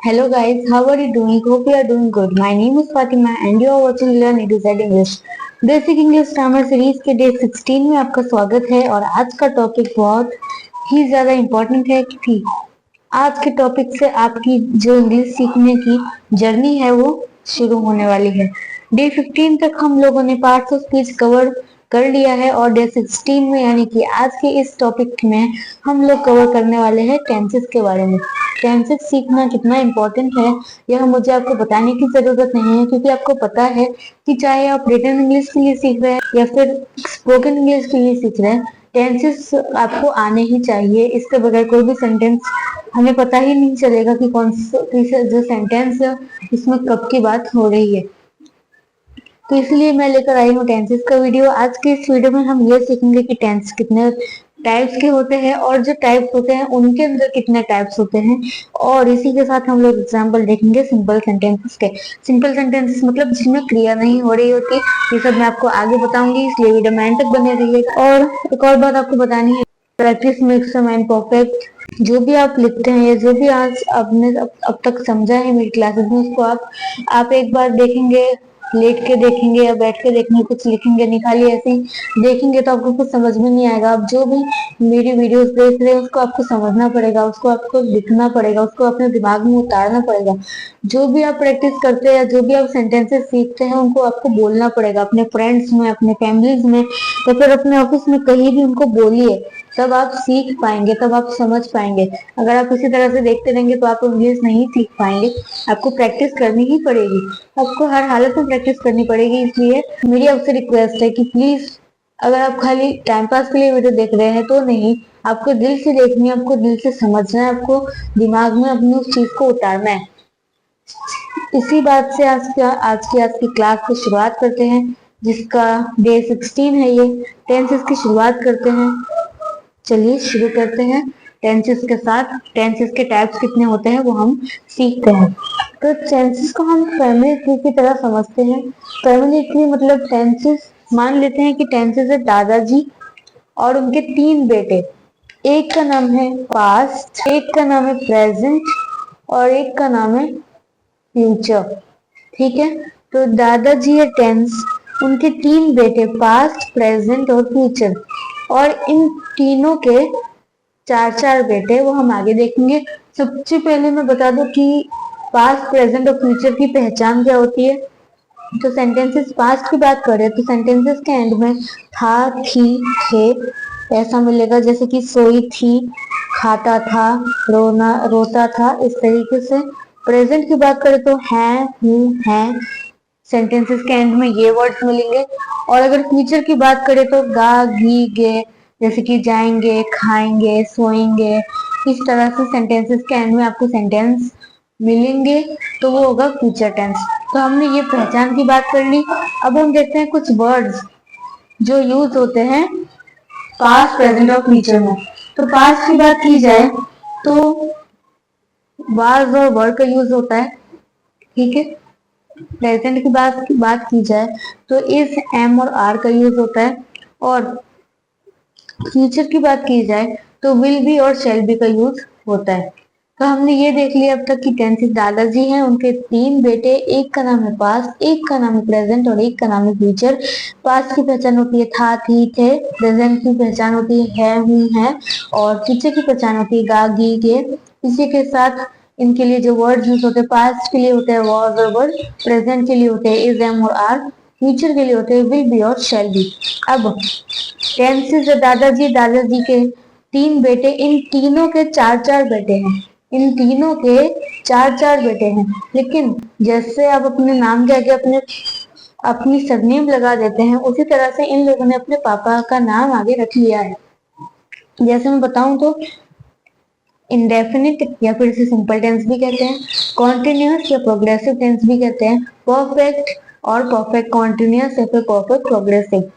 Hello guys, how are you doing? Hope you are doing good. My name is Fatima and you are watching Learn A to Z English. Basic English grammar series के day 16 में आपका स्वागत है और आज का topic बहुत ही ज्यादा इम्पोर्टेंट है कि आज के टॉपिक से आपकी जो इंग्लिश सीखने की जर्नी है वो शुरू होने वाली है। डे 15 तक हम लोगों ने पार्ट्स ऑफ स्पीच कवर कर लिया है और डे 16 में यानी कि आज के इस टॉपिक में हम लोग कवर करने वाले हैं टेंसेस के बारे में। टेंसेस सीखना कितना इम्पोर्टेंट है यह मुझे आपको बताने की जरूरत नहीं है, क्योंकि आपको पता है कि चाहे आप रिटन इंग्लिश के लिए सीख रहे हैं या फिर स्पोकन इंग्लिश के लिए सीख रहे हैं, टेंसेस आपको आने ही चाहिए। इसके बगैर कोई भी सेंटेंस हमें पता ही नहीं चलेगा कि कौन सा जो सेंटेंस इसमें कब की बात हो रही है। तो इसलिए मैं लेकर आई हूँ टेंसेस का वीडियो। आज के इस वीडियो में हम ये सीखेंगे कि टेंस कितने टाइप्स के होते हैं और जो टाइप्स होते हैं उनके अंदर कितने टाइप्स होते हैं, और इसी के साथ हम लोग एग्जांपल देखेंगे सिंपल सेंटेंसेस के। सिंपल सेंटेंसेस मतलब जिसमें क्रिया नहीं हो रही होती, ये सब मैं आपको आगे बताऊंगी, इसलिए वीडियो में एंड तक बने रहिएगा। और एक और बात आपको बतानी है, practice makes a man perfect. जो भी आप लिखते हैं या जो भी आज आपने अब तक समझा है मेरी क्लासेस में, उसको आप एक बार देखेंगे, लेट के देखेंगे या बैठ के देखेंगे, कुछ लिखेंगे निकालिए, ऐसे ही देखेंगे तो आपको कुछ समझ में नहीं आएगा। आप जो भी मेरी वीडियोस देख रहे हैं उसको आपको समझना पड़ेगा, उसको आपको लिखना पड़ेगा, उसको अपने दिमाग में उतारना पड़ेगा। जो भी आप प्रैक्टिस करते हैं या जो भी आप सेंटेंसेस सीखते हैं उनको आपको बोलना पड़ेगा अपने फ्रेंड्स में, अपने फैमिलीज में या फिर अपने ऑफिस में, कहीं भी उनको बोलिए, तब आप सीख पाएंगे, तब आप समझ पाएंगे। अगर आप इसी तरह से देखते रहेंगे तो आप इंग्लिश नहीं सीख पाएंगे। आपको प्रैक्टिस करनी ही पड़ेगी, आपको हर हालत में प्रैक्टिस करनी पड़ेगी। इसलिए मेरी आपसे रिक्वेस्ट है कि प्लीज, अगर आप खाली टाइम पास के लिए वीडियो देख रहे हैं तो नहीं, आपको दिल से देखनी है, आपको दिल से समझना है, आपको दिमाग में अपनी उस चीज को उतारना है। इसी बात से आज की क्लास की शुरुआत करते हैं, जिसका डे 16 है। ये टेंसेस की शुरुआत करते हैं। चलिए शुरू करते हैं टेंसेस के साथ। टेंसेस के टाइप्स कितने होते हैं वो हम सीखते हैं। तो टेंसेस को हम फैमिली ट्री की तरह समझते हैं। फैमिली ट्री मतलब टेंसेस, मान लेते हैं कि टेंसेस है दादाजी और उनके 3 बेटे। एक का नाम है पास्ट, एक का नाम है प्रेजेंट और एक का नाम है फ्यूचर। ठीक है, तो दादाजी है टेंस, उनके 3 बेटे पास्ट, प्रेजेंट और फ्यूचर, और इन तीनों के 4 बेटे, वो हम आगे देखेंगे। सबसे पहले मैं बता दूं कि पास्ट, प्रेजेंट और फ्यूचर की पहचान क्या होती है। तो सेंटेंसेस पास्ट की बात करें तो सेंटेंसेस के एंड में था, थी, थे ऐसा मिलेगा, जैसे कि सोई थी, खाता था, रोता था, इस तरीके से। प्रेजेंट की बात करें तो है, हूँ, है, सेंटेंसेस के एंड में ये वर्ड्स मिलेंगे। और अगर फ्यूचर की बात करें तो गा, गी, गे, जैसे कि जाएंगे, खाएंगे, सोएंगे, इस तरह से सेंटेंसेस के एंड में आपको सेंटेंस मिलेंगे, तो वो होगा फ्यूचर टेंस। तो हमने ये पहचान की बात कर ली। अब हम देखते हैं कुछ वर्ड्स जो यूज होते हैं पास्ट, प्रेजेंट और फ्यूचर में। तो पास्ट की बात की जाए तो वाज और वर का यूज होता है। ठीक है, प्रेजेंट की बात की जाए तो इज, एम और आर का यूज होता है, और फ्यूचर की बात की जाए तो विल बी और शैल बी का यूज होता है। तो हमने ये देख लिया अब तक कि टेंसेस दादाजी हैं, उनके 3 बेटे, एक का नाम है पास्ट, एक का नाम है प्रेजेंट और एक का नाम है फ्यूचर। पास्ट की पहचान होती है था, थी, थे। प्रेजेंट की पहचान होती है, हूँ, है। और फ्यूचर की पहचान होती है गा, गी, गे। इसी के साथ इनके लिए जो वर्ड यूज होते हैं, पास्ट के लिए होते हैं वॉज और वर, प्रेजेंट के लिए होते हैं इज, एम और आर, फ्यूचर के लिए होते हैं विल बी और शैल बी। अब टेंसेस दादाजी के 3 बेटे, इन तीनों के 4 बेटे हैं, इन तीनों के 4 बेटे हैं। लेकिन जैसे आप अपने नाम के आगे अपनी सरनेम लगा देते हैं, उसी तरह से इन लोगों ने अपने पापा का नाम आगे रख लिया है। जैसे मैं बताऊं तो इंडेफिनिट या फिर इसे सिंपल टेंस भी कहते हैं, कॉन्टिन्यूअस या प्रोग्रेसिव टेंस भी कहते हैं, परफेक्ट और परफेक्ट कॉन्टिन्यूअस या फिर परफेक्ट प्रोग्रेसिव।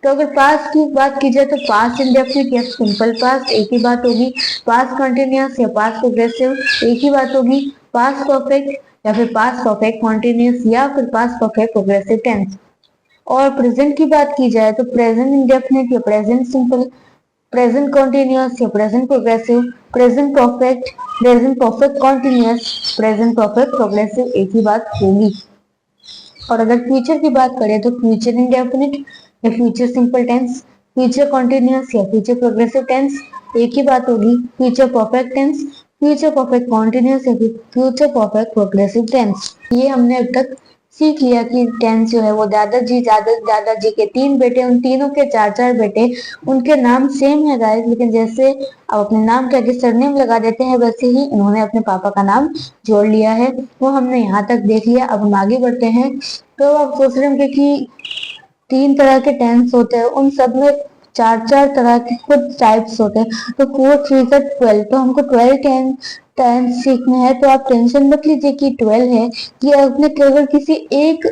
तो अगर पास्ट की बात की जाए तो पास्ट इंडेफिनिट या सिंपल पास्ट एक ही बात होगी, पास्ट कॉन्टिन्यूअस या पास्ट प्रोग्रेसिव एक ही बात होगी, पास्ट परफेक्ट या फिर पास्ट परफेक्ट कॉन्टिन्यूअस या फिर पास्ट परफेक्ट प्रोग्रेसिव टेंस। और प्रेजेंट की बात की जाए तो प्रेजेंट इंडेफिनिट या प्रेजेंट सिंपल प्रेजेंट कॉन्टिन्यूअस या present progressive, present perfect, present perfect continuous, present perfect progressive, एक ही बात होगी। और अगर फ्यूचर की बात करें तो फ्यूचर इंडेफिनिट या future simple tense, future continuous या फ्यूचर प्रोग्रेसिव टेंस, एक ही बात होगी। Future perfect tense, future perfect continuous या फ्यूचर परफेक्ट प्रोग्रेसिव टेंस। ये हमने अब तक सीख लिया कि टेंस जो है वो दादाजी दादाजी के 3 बेटे, उन तीनों के 4 4 बेटे, उनके नाम सेम है गाइस, लेकिन जैसे अब अपने नाम के आगे सरनेम लगा देते हैं वैसे ही इन्होंने अपने पापा का नाम जोड़ लिया है। वो हमने यहाँ तक देख लिया। अब हम आगे बढ़ते हैं। तो आप सोच रहे होंगे कि 3 तरह के टेंस होते हैं, उन सब में 4 4 तरह के कुछ टाइप्स होते हैं, तो 4 3 12, तो हमको 12 टेंस सीखने हैं। तो आप टेंशन मत लीजिए कि 12 है, कि आपने केवल किसी एक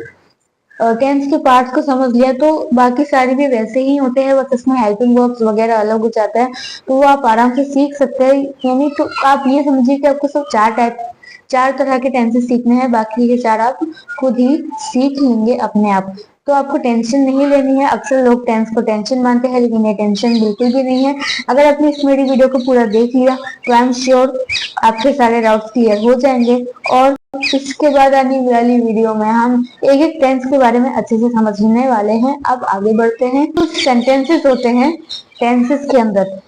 टेंस के पार्ट्स को समझ लिया तो बाकी सारे भी वैसे ही होते हैं, बस इसमें हेल्पिंग वर्ब्स वगैरह अलग हो जाता है, तो वो आप आराम से सीख सकते हैं। यानी तो आप ये समझिए कि आपको सब 4 तरह के टेंसेस सीखने हैं, बाकी के 4 आप खुद ही सीख लेंगे अपने आप। तो आपको टेंशन नहीं लेनी है। अक्सर लोग टेंस को टेंशन मानते हैं, लेकिन ये टेंशन बिल्कुल भी नहीं है। अगर आपने इस मेरी वीडियो को पूरा देख लिया तो आई एम श्योर आपके सारे डाउट्स क्लियर हो जाएंगे, और इसके बाद आने वाली वीडियो में हम एक एक टेंस के बारे में अच्छे से समझने वाले हैं। अब आगे बढ़ते हैं। कुछ सेंटेंसेस होते हैं टेंसेस के अंदर।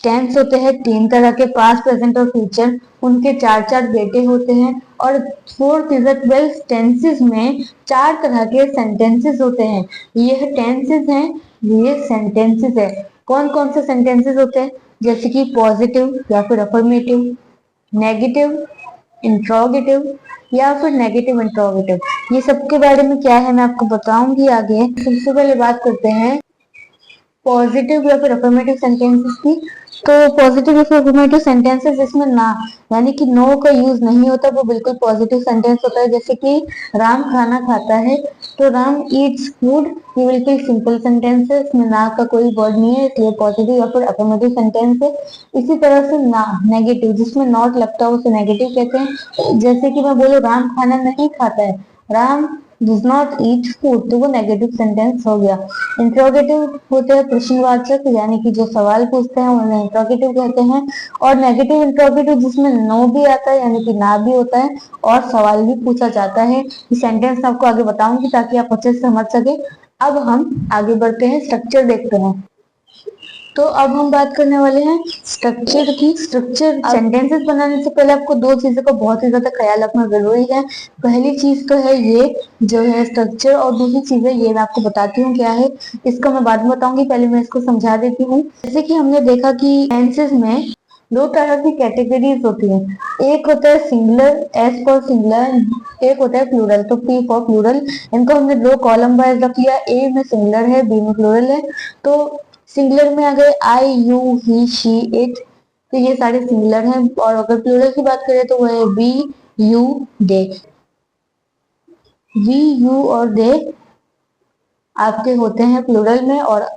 टेंस होते हैं 3 तरह के, पास्ट प्रेजेंट और फ्यूचर, उनके 4 4 बेटे होते हैं। और 4 इज 12 टेंसेस में 4 तरह के सेंटेंसेस होते हैं। यह टेंसेस हैं, ये सेंटेंसेस है। कौन कौन से सेंटेंसेस होते हैं? जैसे कि पॉजिटिव या फिर अफर्मेटिव, नेगेटिव, इंट्रोगेटिव या फिर नेगेटिव इंट्रोगेटिव। ये सब के बारे में क्या है मैं आपको बताऊंगी आगे। सबसे पहले बात करते हैं पॉजिटिव या फिर अफर्मेटिव सेंटेंसेस की। तो पॉजिटिव या फिर अफर्मेटिव सेंटेंसेस जिसमें ना यानी कि नो का यूज नहीं होता वो बिल्कुल पॉजिटिव सेंटेंस होता है। जैसे कि राम खाना खाता है, तो राम ईट्स फूड, ये बिल्कुल सिंपल सेंटेंस है, इसमें ना का कोई वर्ड नहीं है, इसलिए पॉजिटिव या फिर अफर्मेटिव सेंटेंस है। इसी तरह से ना नेगेटिव, जिसमें नॉट लगता है उसे नेगेटिव कहते हैं। जैसे कि मैं बोलूँ राम खाना नहीं खाता है, Ram does not eat food, तो वो नेगेटिव सेंटेंस हो गया। इंट्रोगेटिव होते हैं प्रश्नवाचक, यानी कि जो सवाल पूछते हैं उन्हें इंट्रोगेटिव कहते हैं। और नेगेटिव इंट्रोगेटिव जिसमें नो भी आता है यानी कि ना भी होता है और सवाल भी पूछा जाता है। ये सेंटेंस आपको आगे बताऊंगी ताकि आप अच्छे से समझ सके। अब हम आगे बढ़ते हैं, स्ट्रक्चर देखते हैं। तो अब हम बात करने वाले हैं स्ट्रक्चर की। स्ट्रक्चर सेंटेंसेस बनाने से पहले आपको 2 चीजों का बहुत ही ज्यादा ख्याल रखना जरूरी है। पहली चीज तो है ये जो है स्ट्रक्चर, और दूसरी चीज है ये मैं आपको बताती हूँ क्या है, इसका मैं बाद में बताऊंगी, पहले मैं इसको समझा देती हूँ। जैसे कि हमने देखा कि टेंसेस में 2 तरह की कैटेगरीज होती है। एक होता है सिंगुलर, एस फॉर सिंगुलर, एक होता है प्लूरल, तो पी फॉर प्लूरल। इनको हमने 2 कॉलम वाइज रख लिया, ए में सिंगुलर है, बी में प्लूरल है। तो सिंगुलर में आ गए आई, यू, ही, शी, इट, तो ये सारे सिंगुलर हैं। और अगर प्लूरल की बात करें तो वो है we, you, they. We, you और दे आपके होते हैं प्लूरल में, और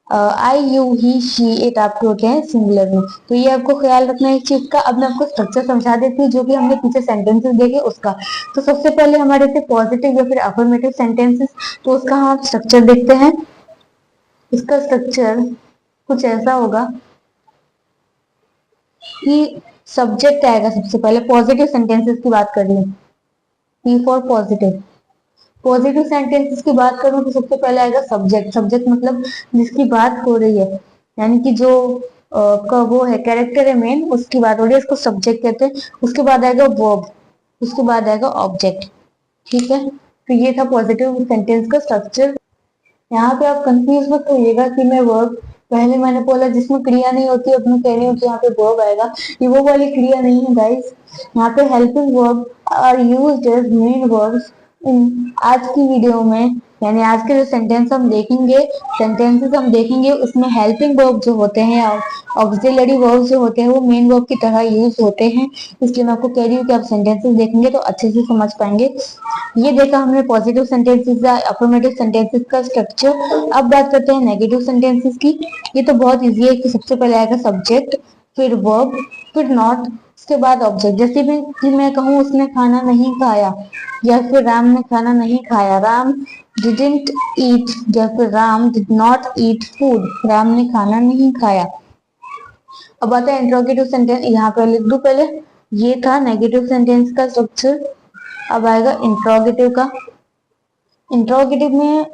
I, you, he, she, it आपके होते हैं सिंगुलर में। तो ये आपको ख्याल रखना है इस चीज का। अब मैं आपको स्ट्रक्चर समझा देती हूँ जो कि हमने पीछे सेंटेंसेस देखे उसका। तो सबसे पहले हमारे थे पॉजिटिव या फिर अफर्मेटिव सेंटेंसेस, तो उसका हम स्ट्रक्चर देखते हैं। इसका स्ट्रक्चर कुछ ऐसा होगा कि सब्जेक्ट आएगा सबसे पहले। पॉजिटिव सेंटेंसेस की बात कर रही हूँ, P for positive. Positive sentences की बात करूं तो सबसे पहले आएगा सब्जेक्ट। सब्जेक्ट मतलब जिसकी बात हो रही है, यानी कि जो का वो है कैरेक्टर है मेन, उसकी बात हो रही है, उसको सब्जेक्ट कहते हैं। उसके बाद आएगा वर्ब, उसके बाद आएगा ऑब्जेक्ट। ठीक है, तो ये था पॉजिटिव सेंटेंस का स्ट्रक्चर। यहाँ पे आप कंफ्यूज मत होइएगा कि मैं वर्ब, पहले मैंने बोला जिसमें क्रिया नहीं होती, अब मैं कह रही हूँ कि यहाँ पे वर्ब आएगा, ये वो वाली क्रिया नहीं है गाइस। यहाँ पे helping verb are used as main verbs in आज की वीडियो में। यानी आज के जो सेंटेंसेस हम देखेंगे उसमें हेल्पिंग वर्ब जो होते हैं और ऑक्सिलरी वर्ब जो होते हैं वो मेन वर्ब की तरह यूज होते हैं। इसलिए मैं आपको कह रही हूँ कि आप सेंटेंसेस देखेंगे तो अच्छे से समझ पाएंगे। ये देखा हमने पॉजिटिव सेंटेंसेस या अफर्मेटिव सेंटेंसेस का स्ट्रक्चर। अब बात करते हैं नेगेटिव सेंटेंसेस की। ये तो बहुत इजी है कि सबसे पहले आएगा सब्जेक्ट, फिर वर्ब, फिर नॉट, उसके बाद ऑब्जेक्ट, जैसे भी कि मैं कहूँ उसने खाना नहीं खाया, या फिर राम ने खाना नहीं खाया, राम डिडंट ईट, या फिर Ram did not eat food, Ram ने खाना नहीं खाया। अब आता है इंट्रोगेटिव सेंटेंस, यहाँ पे लिख दो पहले, ये था नेगेटिव सेंटेंस का स्ट्रक्चर। अब आएगा इंट्रोगेटिव का। इंट्रोगेटिव में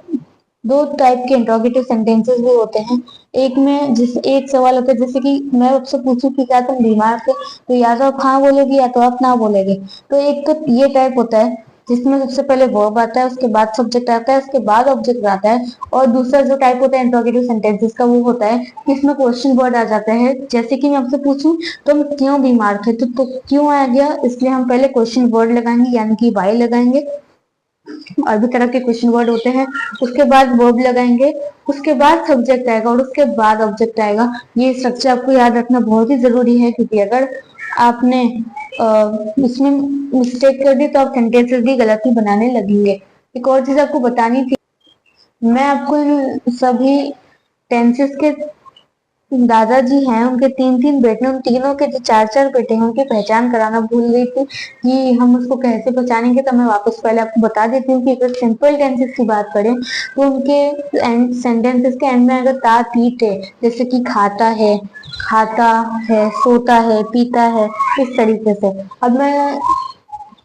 दो टाइप के इंट्रोगेटिव सेंटेंसेस भी होते हैं। एक में जिस एक सवाल होता है, जैसे कि मैं आपसे पूछूं कि क्या तुम बीमार थे, तो या तो आप हाँ बोलोगे या तो आप ना बोलेगे। तो एक तो ये टाइप होता है जिसमें सबसे पहले वर्ब आता है, उसके बाद सब्जेक्ट आता है, उसके बाद ऑब्जेक्ट आता है। और दूसरा जो टाइप होता है इंट्रोगेटिव सेंटेंसेस का, वो होता है कि इसमें क्वेश्चन वर्ड आ जाता है। जैसे कि मैं आपसे पूछूं तुम क्यों बीमार थे, तो क्यों आ गया, इसलिए हम पहले क्वेश्चन वर्ड लगाएंगे, यानी कि वाई लगाएंगे। और भी तरह के क्वेश्चन वर्ड होते हैं। उसके बाद वर्ब लगाएंगे, उसके बाद सब्जेक्ट आएगा और उसके बाद ऑब्जेक्ट आएगा। ये स्ट्रक्चर आपको याद रखना बहुत ही जरूरी है, क्योंकि अगर आपने इसमें मिस्टेक कर दी तो आप सेंटेंसेस भी गलत ही बनाने लगेंगे। एक और चीज आपको बतानी थी, मैं आपको इन सभी टेंसेस के दादाजी हैं, उनके तीन तीन बेटे, उन तीनों के जो चार चार बेटे हैं उनकी पहचान कराना भूल गई थी कि हम उसको कैसे पहचानेंगे। तो मैं वापस पहले आपको बता देती हूँ कि अगर सिंपल टेंसेस की बात करें तो उनके एंड सेंटेंसेस के एंड में अगर ता ती टे, जैसे कि खाता है, सोता है, पीता है, इस तरीके से। अब मैं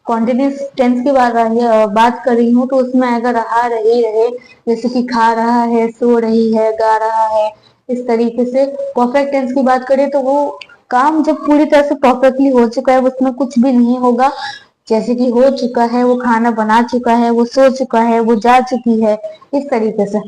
कॉन्टिन्यूस टेंस की बात कर रही हूँ, तो उसमें अगर रहा, रही, रहे, जैसे कि खा रहा है, सो रही है, गा रहा है, इस तरीके से। परफेक्ट टेंस की बात करें तो वो काम जब पूरी तरह से परफेक्टली हो चुका है, उसमें कुछ भी नहीं होगा, जैसे कि हो चुका है, वो खाना बना चुका है, वो सो चुका है, वो जा चुकी है, इस तरीके से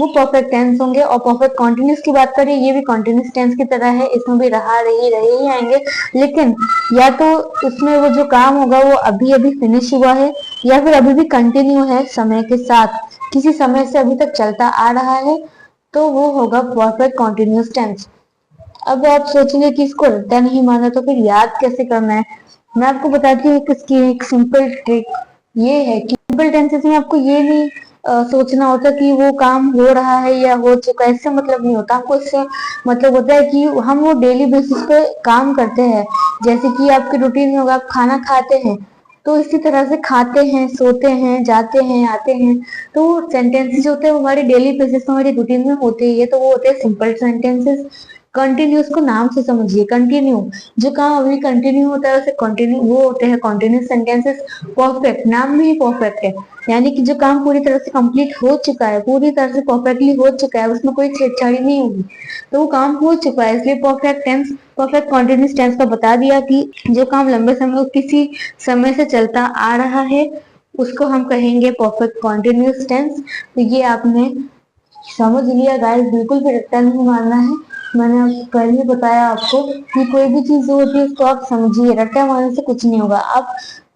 वो परफेक्ट टेंस होंगे। और परफेक्ट कॉन्टिन्यूस की बात करें, ये भी कॉन्टिन्यूस टेंस की तरह है, इसमें भी रहा, रही, रहे ही आएंगे। लेकिन या तो उसमें वो जो काम होगा वो अभी अभी फिनिश हुआ है, या फिर अभी भी कंटिन्यू है समय के साथ, किसी समय से अभी तक चलता आ रहा है, तो वो होगा परफेक्ट कॉन्टिन्यूस टेंस। अब आप सोचेंगे कि इसको रट्टा नहीं माना तो फिर याद कैसे करना है। मैं आपको बताती हूँ इसकी एक सिंपल ट्रिक। ये है कि सिंपल टेंसेस में आपको ये नहीं सोचना होता कि वो काम हो रहा है या हो चुका है, इससे मतलब नहीं होता। हमको इससे मतलब होता है कि हम वो डेली बेसिस पे काम करते हैं। जैसे कि आपके रूटीन में होगा, आप खाना खाते हैं, तो इसी तरह से खाते हैं, सोते हैं, जाते हैं, आते हैं। तो सेंटेंसेस होते हैं हमारे डेली बेसिस हमारी रूटीन में होते ही है, तो वो होते हैं सिंपल सेंटेंसेस। कंटिन्यूस को नाम से समझिए, कंटिन्यू, जो काम अभी कंटिन्यू होता है उसे कंटिन्यू, वो होते हैं कंटिन्यूस सेंटेंसेस। परफेक्ट, नाम में ही परफेक्ट है, यानी कि जो काम पूरी तरह से कंप्लीट हो चुका है, पूरी तरह से परफेक्टली हो चुका है, उसमें कोई छेड़छाड़ी नहीं होगी, तो वो काम हो चुका है, इसलिए perfect tense. Perfect continuous tense का बता दिया कि जो काम लंबे समय किसी समय से चलता आ रहा है उसको हम कहेंगे परफेक्ट कॉन्टिन्यूस टेंस। तो ये आपने समझ लिया गाइस, बिल्कुल भी रट्टा नहीं मारना है। मैंने पहले ही बताया आपको कि कोई भी चीज जो होती है उसको आप समझिए, रट्टा मारने से कुछ नहीं होगा। आप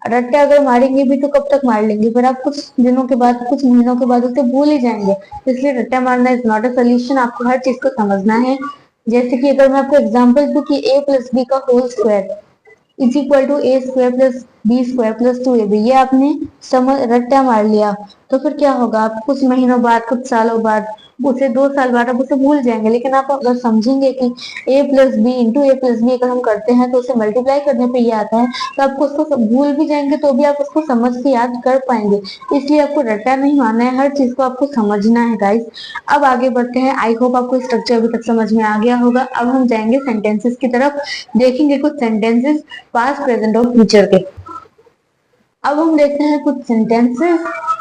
रट्टा अगर मारेंगे भी तो कब तक मार लेंगे, फिर आप कुछ दिनों के बाद, कुछ महीनों के बाद उसे भूल ही जाएंगे। इसलिए रट्टा मारना इज नॉट अ सोल्यूशन, आपको हर चीज को समझना है। जैसे कि अगर मैं आपको एग्जाम्पल दूं कि a प्लस बी का whole square is equal to A square plus B square plus 2ab, ये आपने समझ रट्टा मार लिया, तो फिर क्या होगा, आप कुछ महीनों बाद, कुछ सालों बाद, उसे 2 साल बाद आप उसे भूल जाएंगे। लेकिन आप अगर समझेंगे कि a plus B into A plus B अगर हम करते हैं तो उसे मल्टीप्लाई करने पे ये आता है, तो आपको उसको भूल भी जाएंगे तो भी आप उसको समझ के याद कर पाएंगे। इसलिए आपको रट्टा नहीं मारना है, हर चीज को आपको समझना है गाइस। अब आगे बढ़ते हैं। आई होप आपको स्ट्रक्चर अभी तक समझ में आ गया होगा। अब हम जाएंगे सेंटेंसेस की तरफ, देखेंगे कुछ सेंटेंसेस पास्ट, प्रेजेंट और फ्यूचर के। अब हम देखते हैं कुछ सेंटेंसेस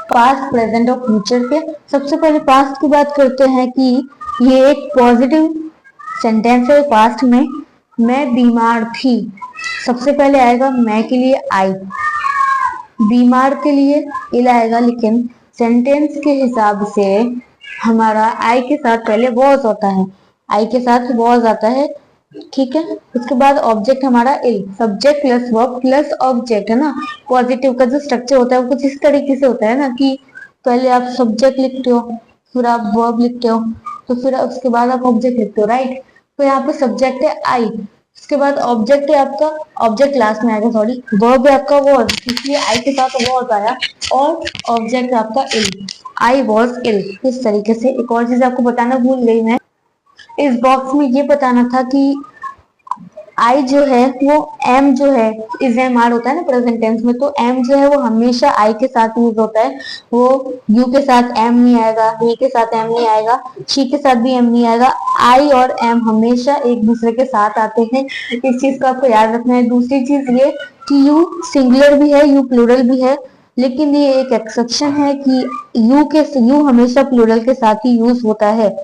पास्ट, प्रेजेंट और फ्यूचर के। सबसे पहले पास्ट की बात करते हैं कि ये एक पॉजिटिव सेंटेंस है। पास्ट में मैं बीमार थी, सबसे पहले आएगा मैं के लिए आई, बीमार के लिए इल आएगा। लेकिन सेंटेंस के हिसाब से हमारा आई के साथ पहले वॉज होता है, आई के साथ वॉज आता है, ठीक है। उसके बाद ऑब्जेक्ट हमारा इल, subject plus verb plus object, है ना। पॉजिटिव का जो स्ट्रक्चर होता है वो कुछ इस तरीके से होता है ना कि पहले आप सब्जेक्ट लिखते हो, फिर आप वर्ब लिखते हो, तो फिर उसके बाद आप ऑब्जेक्ट लिखते हो, राइट। तो यहाँ पे सब्जेक्ट है आई, उसके बाद ऑब्जेक्ट है आपका, ऑब्जेक्ट लास्ट में आएगा, सॉरी, वर्ब है आपका वॉज, इसलिए आई के साथ वॉज आया, और ऑब्जेक्ट है आपका इल, आई वॉज इल, इस तरीके से। एक और चीज आपको बताना भूल गई मैं, इस बॉक्स में ये बताना था कि आई जो है वो एम जो है इज एम आर होता है ना प्रेजेंट टेंस में, तो एम जो है वो हमेशा आई के साथ यूज होता है। वो यू के साथ एम नहीं आएगा, ही के साथ एम नहीं आएगा, शी के साथ भी एम नहीं आएगा। आई और एम हमेशा एक दूसरे के साथ आते हैं, इस चीज को आपको याद रखना है। दूसरी चीज ये कि यू सिंगुलर भी है, यू प्लूरल भी है, लेकिन ये एक एक्सेप्शन है कि यू हमेशा प्लूरल के साथ ही यूज होता है।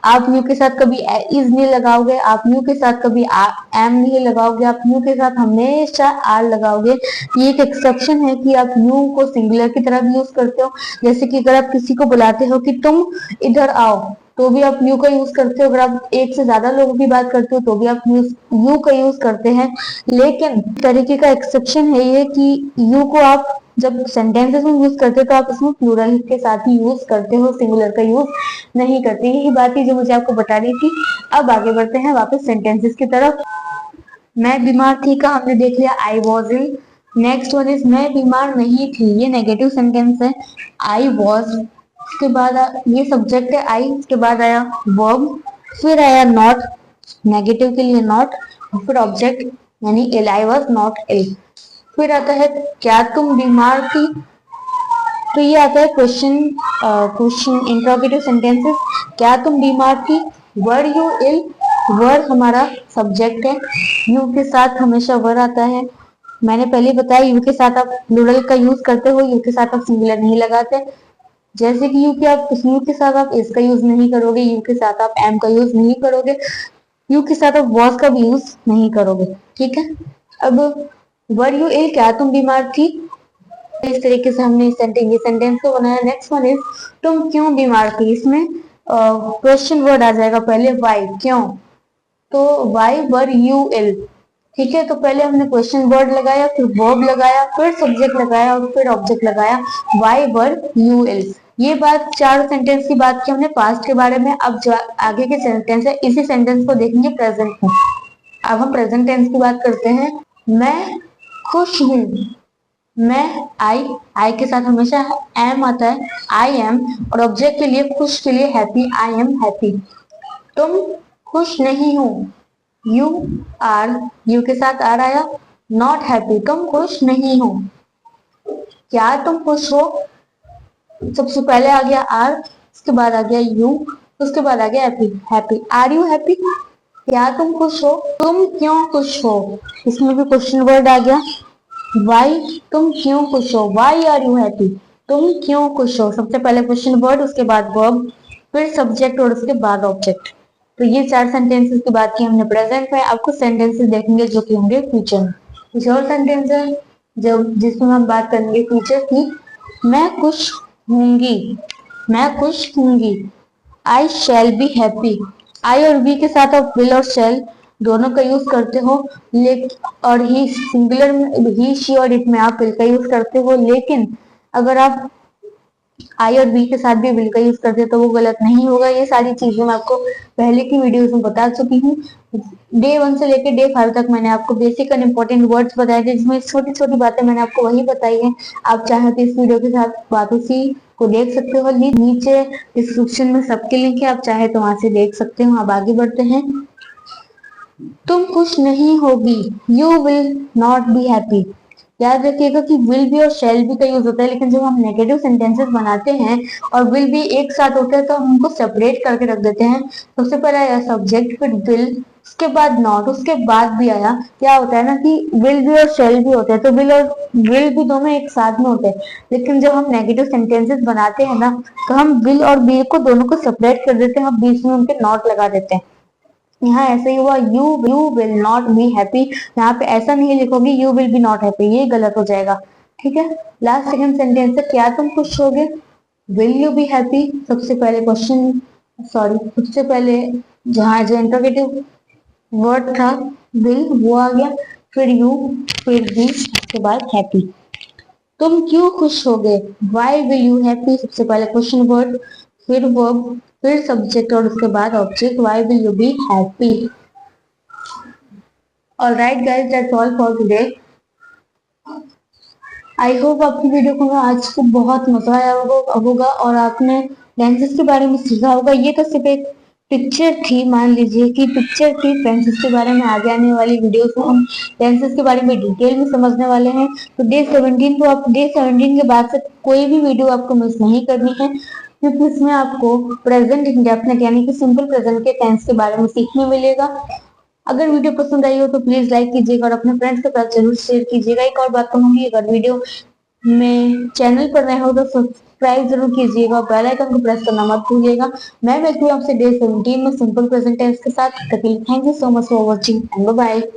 आप यू के साथ कभी इज नहीं लगाओगे, आप यू के साथ कभी एम नहीं लगाओगे, आप यू के साथ हमेशा आर लगाओगे। ये एक एक्सेप्शन है कि आप यू को सिंगुलर की तरह भी यूज करते हो। जैसे कि अगर आप किसी को बुलाते हो कि तुम इधर आओ, तो भी आप यू का यूज करते हो। अगर आप एक से ज्यादा लोगों की बात करते हो तो भी आप यू का यूज करते हैं। लेकिन तरीके का एक्सेप्शन है ये कि यू को आप जब सेंटेंसेस में यूज करते हो तो आप इसमें प्लूरल के साथ ही यूज करते हो, सिंगुलर का यूज नहीं करते। यही बात थी जो मुझे आपको बतानी थी। अब आगे बढ़ते हैं वापस सेंटेंसेस की तरफ। मैं बीमार थी का हमने देख लिया, I was ill. Next one is मैं बीमार नहीं थी, ये नेगेटिव सेंटेंस है। आई वॉज, उसके बाद ये सब्जेक्ट है आई, उसके बाद आया वर्ब, फिर आया नॉट, नेगेटिव के लिए नॉट, और फिर ऑब्जेक्ट यानी इल, आई वॉज नॉट इल। फिर आता है क्या तुम बीमार थी, तो ये आता है क्वेश्चन इंट्रोगेटिव सेंटेंसेस। क्या तुम बीमार थी, वर यू इल, वर हमारा सब्जेक्ट है, यू के साथ हमेशा वर आता है। मैंने पहले बताया यू के साथ आप प्लूरल का यूज करते हो, यू के साथ आप सिंगुलर नहीं लगाते। जैसे कि यू के साथ आप इस का यूज नहीं करोगे, यू के साथ आप एम का यूज नहीं करोगे, यू के साथ आप वॉज का भी यूज नहीं करोगे। ठीक है, अब वर यू इल, क्या तुम बीमार थी, इस तरीके से हमने ये सेंटेंस को बनाया। नेक्स्ट वन इज तुम क्यों बीमार थी, इसमें क्वेश्चन वर्ड आ जाएगा पहले, वाई, क्यों। तो वाई वर यू इल, ठीक है। तो पहले हमने क्वेश्चन वर्ड लगाया, फिर वर्ब लगाया, फिर सब्जेक्ट लगाया और फिर ऑब्जेक्ट लगाया, वाई वर यू इल। ये बात चार सेंटेंस की बात की हमने पास्ट के बारे में। अब जो आगे के सेंटेंस है इसी सेंटेंस को देखेंगे प्रेजेंट में। अब हम प्रेजेंट टेंस की बात करते हैं। मैं खुश हूँ, मैं आई के साथ हमेशा एम आता है, आई एम, और ऑब्जेक्ट के लिए खुश के लिए हैप्पी, आई एम हैप्पी। तुम खुश नहीं हो, यू आर, यू के साथ आर आया, नॉट हैप्पी, तुम खुश नहीं हो। क्या तुम खुश हो, सबसे पहले आ गया आर, उसके बाद आ गया यू, उसके बाद आ गया happy, happy, are you happy. क्या तुम खुश हो, तुम क्यों खुश हो, इसमें भी क्वेश्चन वर्ड आ गया, वाई, तुम क्यों खुश हो, वाई आर यू हैप्पी, तुम क्यों खुश हो। सबसे पहले क्वेश्चन वर्ड, उसके बाद वर्ब, फिर सब्जेक्ट और उसके बाद ऑब्जेक्ट। तो ये चार सेंटेंसेस की बात की हमने प्रेजेंट में। आपको सेंटेंसेस देखेंगे जो कि होंगे फ्यूचर में। कुछ और सेंटेंस है जब जिसमें हम बात करेंगे फ्यूचर की। मैं खुश होंगी, मैं खुश होंगी, आई शैल बी हैप्पी। आई और बी के साथ आप विल और शैल दोनों का यूज करते हो, लेकिन और ही सिंगुलर में ही, शी और इट में आप विल का यूज करते हो। लेकिन अगर आप आई और बी के साथ भी विल का यूज करते हो तो वो गलत नहीं होगा। ये सारी चीजें मैं आपको पहले की वीडियोस में बता चुकी हूँ। डे 1 से लेकर डे 5 तक मैंने आपको बेसिक एंड इम्पोर्टेंट वर्ड्स बताए थे, जिसमें छोटी छोटी बातें मैंने आपको वही बताई है। आप चाहे तो इस वीडियो के साथ बात उसी को देख सकते हो। नीचे डिस्क्रिप्शन में सबके लिंक है, आप चाहे तो वहां से देख सकते हो। अब आगे बढ़ते हैं। तुम खुश नहीं होगी, you will not be happy. याद रखिएगा कि विल बी और शैल बी का यूज होता है, लेकिन जब हम नेगेटिव सेंटेंसेस बनाते हैं और विल बी एक साथ होते हैं तो हम उनको सेपरेट करके रख देते हैं। सबसे पहले आया सब्जेक्ट, फिर विल, उसके बाद नॉट, उसके बाद भी आया। क्या होता है ना कि विल बी और शैल बी होते हैं, तो विल भी दोनों एक साथ में होते हैं। लेकिन जब हम नेगेटिव सेंटेंसेस बनाते हैं ना, तो हम विल और बी को दोनों को सेपरेट कर देते हैं, हम बीच में उनके नॉट लगा देते हैं। यहाँ ऐसे ही हुआ, you will not be happy. यहाँ पे ऐसा नहीं लिखोगे you will be not happy, ये गलत हो जाएगा। ठीक है, लास्ट सेकंड सेंटेंस है, क्या तुम खुश होगे, विल यू बी हैप्पी। सबसे पहले क्वेश्चन, सॉरी, सबसे पहले जहाँ जो इंटरोगेटिव वर्ड था विल, वो आ गया, फिर यू, फिर बी, उसके बाद हैप्पी। तुम क्यों खुश होगे, वाई विल यू हैप्पी। सबसे पहले क्वेश्चन वर्ड, फिर वर्ब, फिर सब्जेक्ट और उसके बाद object, why will you be happy. Alright guys, that's all for today. I hope आपकी वीडियो को आज को बहुत मजा आया होगा और आपने लैंग्वेज के बारे में सीखा होगा। ये तो सिर्फ एक पिक्चर थी, मान लीजिए कि पिक्चर थी फ्रेंड्स, इसके बारे में आगे आने वाली वीडियोस में हम टेंसेस के बारे में डिटेल में समझने वाले हैं। तो डे 17 को आप डे 17 के बाद से कोई भी वीडियो आपको मिस नहीं करनी है, क्योंकि इसमें आपको प्रेजेंट इंडेफिनिट यानी कि सिंपल प्रेजेंट के टेंस के बारे में सीखने मिलेगा। अगर वीडियो पसंद आई हो तो प्लीज लाइक कीजिएगा और अपने फ्रेंड्स के साथ जरूर शेयर कीजिएगा। एक और बात कहूंगी, अगर वीडियो में चैनल पर नए हो तो सब्सक्राइब जरूर कीजिएगा और बेल आइकन को प्रेस करना मत भूलिएगा। मैं मिलती हूँ आपसे डे 17 में सिंपल प्रेजेंट टेंस के साथ। Thank you so much for watching and bye bye.